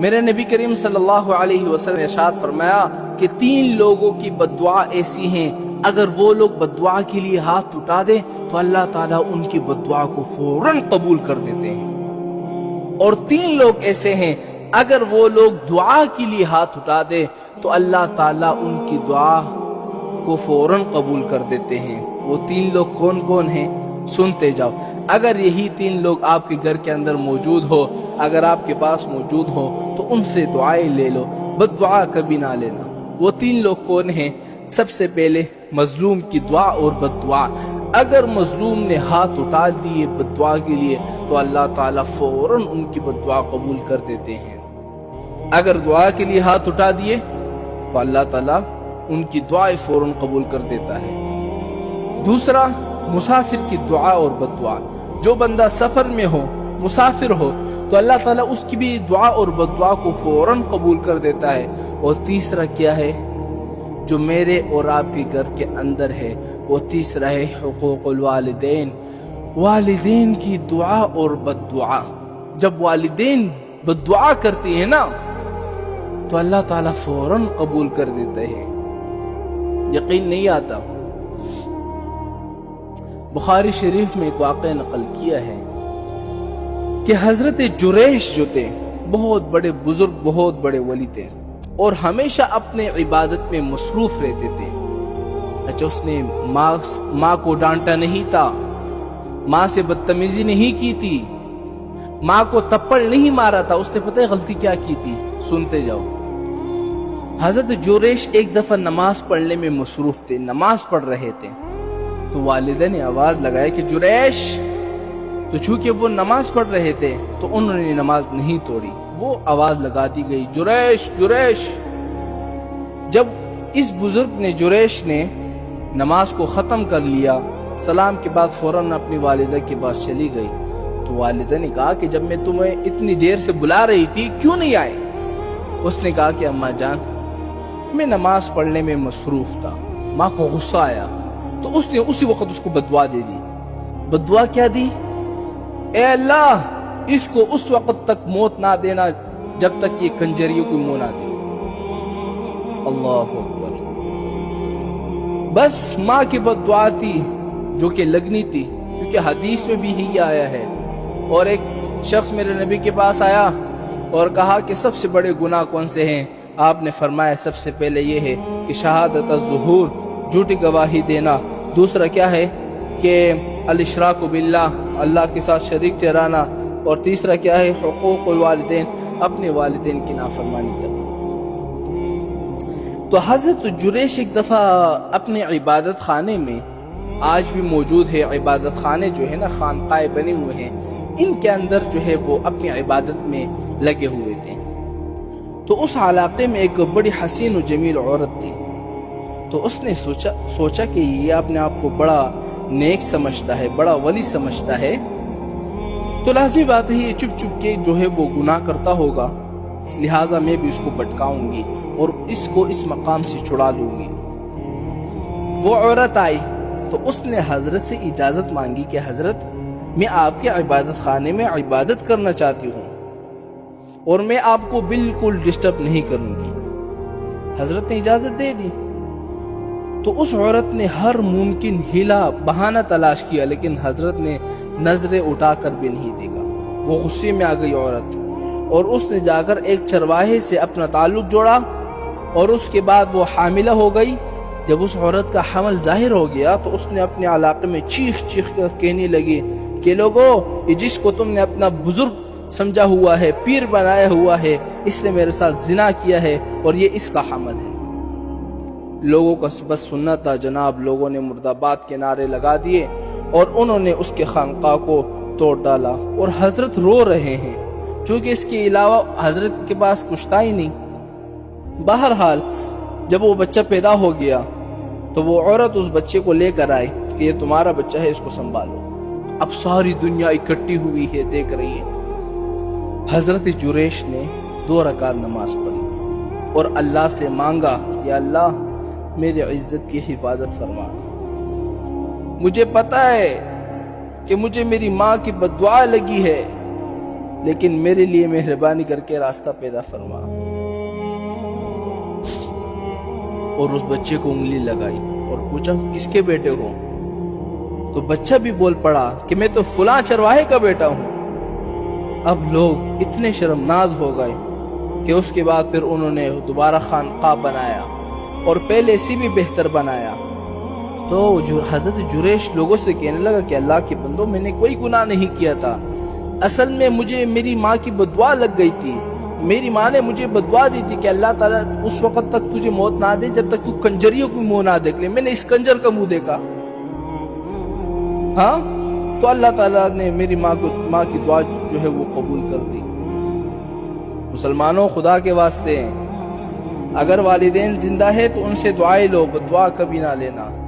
میرے نبی کریم صلی اللہ علیہ وسلم نے ارشاد فرمایا کہ 3 لوگوں کی بددعا ایسی ہیں، اگر وہ لوگ بددعا کے لیے ہاتھ اٹھا دیں تو اللہ تعالیٰ ان کی بددعا کو فوراً قبول کر دیتے ہیں، اور 3 لوگ ایسے ہیں اگر وہ لوگ دعا کے لیے ہاتھ اٹھا دیں تو اللہ تعالیٰ ان کی دعا کو فوراً قبول کر دیتے ہیں۔ وہ 3 لوگ کون کون ہیں؟ سنتے جاؤ۔ اگر یہی 3 لوگ آپ کے گھر کے اندر موجود ہو، اگر آپ کے پاس موجود ہو تو ان سے دعائیں لے لو، بد دعا کبھی نہ لینا۔ وہ 3 لوگ کون ہیں؟ سب سے پہلے مظلوم کی دعا اور بد دعا۔ اگر مظلوم نے ہاتھ اٹھا دیے بد دعا کے لیے تو اللہ تعالیٰ فوراً ان کی بد دعا قبول کر دیتے ہیں۔ اگر دعا کے لیے ہاتھ اٹھا دیے تو اللہ تعالیٰ ان کی دعائیں فوراً قبول کر دیتا ہے۔ دوسرا، مسافر کی دعا اور بد دعا۔ جو بندہ سفر میں ہو، مسافر ہو، تو اللہ تعالیٰ اس کی بھی دعا اور بد دعا کو فوراً قبول کر دیتا ہے۔ اور تیسرا کیا ہے جو میرے اور آپ کے گھر کے اندر ہے؟ وہ تیسرا ہے حقوق الوالدین، والدین کی دعا اور بد دعا۔ جب والدین بد دعا کرتی ہیں نا تو اللہ تعالیٰ فوراً قبول کر دیتے ہیں۔ یقین نہیں آتا؟ بخاری شریف میں ایک واقعہ نقل کیا ہے کہ حضرت جریش جو تھے بہت بڑے بزرگ، بہت بڑے ولی تھے، اور ہمیشہ اپنے عبادت میں مصروف رہتے تھے۔ اچھا، اس نے ماں کو ڈانٹا نہیں تھا، ماں سے بدتمیزی نہیں کی تھی، ماں کو تپڑ نہیں مارا تھا۔ اس نے پتہ ہے غلطی کیا کی تھی؟ سنتے جاؤ۔ حضرت جریش ایک دفعہ نماز پڑھنے میں مصروف تھے، نماز پڑھ رہے تھے، تو والدہ نے آواز لگایا کہ جریش، تو چونکہ وہ نماز پڑھ رہے تھے تو انہوں نے نماز نہیں توڑی، وہ آواز لگاتی گئی جریش جریش۔ جب اس بزرگ نے، جریش نے نماز کو ختم کر لیا، سلام کے بعد فوراً اپنی والدہ کے پاس چلی گئی، تو والدہ نے کہا کہ جب میں تمہیں اتنی دیر سے بلا رہی تھی کیوں نہیں آئے؟ اس نے کہا کہ اماں جان، میں نماز پڑھنے میں مصروف تھا۔ ماں کو غصہ آیا تو اس نے اسی وقت اس کو بددعا دے دی۔ بددعا کیا دی؟ اے اللہ، اس کو اس وقت تک موت نہ دینا جب تک یہ کنجریوں کو منہ نہ دے۔ اللہ اکبر۔ بس ماں کی بددعا تھی جو کہ لگنی تھی، کیونکہ حدیث میں بھی ہی آیا ہے۔ اور ایک شخص میرے نبی کے پاس آیا اور کہا کہ سب سے بڑے گناہ کون سے ہیں؟ آپ نے فرمایا سب سے پہلے یہ ہے کہ شہادت الزہور، جھوٹی گواہی دینا۔ دوسرا کیا ہے کہ الاشراک باللہ، اللہ کے ساتھ شریک ٹھہرانا۔ اور تیسرا کیا ہے؟ حقوق الوالدین، اپنے والدین کی نافرمانی کرنا۔ تو حضرت جریش ایک دفعہ اپنے عبادت خانے میں، آج بھی موجود ہے عبادت خانے جو ہے نا، خانقاہیں بنے ہوئے ہیں، ان کے اندر جو ہے وہ اپنی عبادت میں لگے ہوئے تھے۔ تو اس علاقے میں ایک بڑی حسین و جمیل عورت تھی، تو اس نے سوچا کہ یہ اپنے آپ کو بڑا نیک سمجھتا ہے، بڑا ولی سمجھتا ہے، تو لازمی بات ہے یہ چپ چپ کے جو ہے وہ گناہ کرتا ہوگا، لہٰذا میں بھی اس کو بھٹکاؤں گی اور اس کو اس مقام سے چھڑا لوں گی۔ وہ عورت آئی تو اس نے حضرت سے اجازت مانگی کہ حضرت، میں آپ کے عبادت خانے میں عبادت کرنا چاہتی ہوں اور میں آپ کو بالکل ڈسٹرب نہیں کروں گی۔ حضرت نے اجازت دے دی۔ تو اس عورت نے ہر ممکن ہیلا بہانہ تلاش کیا، لیکن حضرت نے نظریں اٹھا کر بھی نہیں دیکھا۔ وہ غصے میں آ گئی عورت، اور اس نے جا کر ایک چرواہے سے اپنا تعلق جوڑا، اور اس کے بعد وہ حاملہ ہو گئی۔ جب اس عورت کا حمل ظاہر ہو گیا تو اس نے اپنے علاقے میں چیخ چیخ کر کہنے لگی کہ لوگوں، یہ جس کو تم نے اپنا بزرگ سمجھا ہوا ہے، پیر بنایا ہوا ہے، اس نے میرے ساتھ زنا کیا ہے اور یہ اس کا حمل ہے۔ لوگوں کا بس سننا تھا جناب، لوگوں نے مرد آباد کے نعرے لگا دیے اور انہوں نے اس کے خانقاہ کو توڑ ڈالا، اور حضرت رو رہے ہیں چونکہ اس کے علاوہ حضرت کے پاس کچھ تھا ہی نہیں۔ بہرحال جب وہ بچہ پیدا ہو گیا تو وہ عورت اس بچے کو لے کر آئی کہ یہ تمہارا بچہ ہے، اس کو سنبھالو۔ اب ساری دنیا اکٹھی ہوئی ہے، دیکھ رہی ہے۔ حضرت جریش نے 2 رکعت نماز پڑھی اور اللہ سے مانگا کہ اللہ میری عزت کی حفاظت فرما۔ مجھے پتا ہے کہ مجھے میری ماں کی بددعا لگی ہے، لیکن میرے لیے مہربانی کر کے راستہ پیدا فرما۔ اور اس بچے کو انگلی لگائی اور پوچھا کس کے بیٹے ہو؟ تو بچہ بھی بول پڑا کہ میں تو فلاں چرواہے کا بیٹا ہوں۔ اب لوگ اتنے شرمناز ہو گئے کہ اس کے بعد پھر انہوں نے دوبارہ خانقاہ بنایا اور پہلے سے بھی بہتر بنایا۔ تو حضرت جریش لوگوں سے کہنے لگا کہ اللہ کے بندو، میں نے کوئی گناہ نہیں کیا تھا، اصل میں مجھے میری ماں کی بدعا لگ گئی تھی۔ میری ماں نے مجھے بدعا دی تھی کہ اللہ تعالیٰ اس وقت تک تجھے موت نہ دے جب تک تو کنجریوں کو منہ نہ دیکھ لے۔ میں نے اس کنجر کا منہ دیکھا، ہاں، تو اللہ تعالیٰ نے میری ماں کی دعا جو ہے وہ قبول کر دی۔ مسلمانوں، خدا کے واسطے اگر والدین زندہ ہے تو ان سے دعائیں لو، بدعا کبھی نہ لینا۔